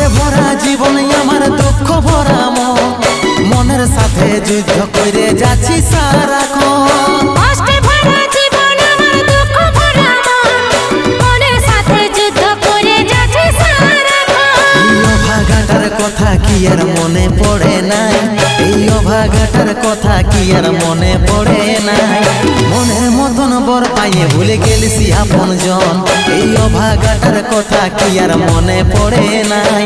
কষ্টে ভরা জীবন আমার দুঃখ ভরা মন, মনের সাথে যুদ্ধ করে যাচ্ছি সারাক্ষণ। কষ্টে ভরা জীবন আমার দুঃখ ভরা মন, মনের সাথে যুদ্ধ করে যাচ্ছি সারাক্ষণ। এই অভাগাটার কথা কি আর মনে পড়ে নাই, এই অভাগাটার কথা কি আর মনে পড়ে নাই। মনের মতন বর পাইয়ে ভুলে গেলিস আপন জন, এই অভাগাটার কথা কি আর মনে পড়ে নাই।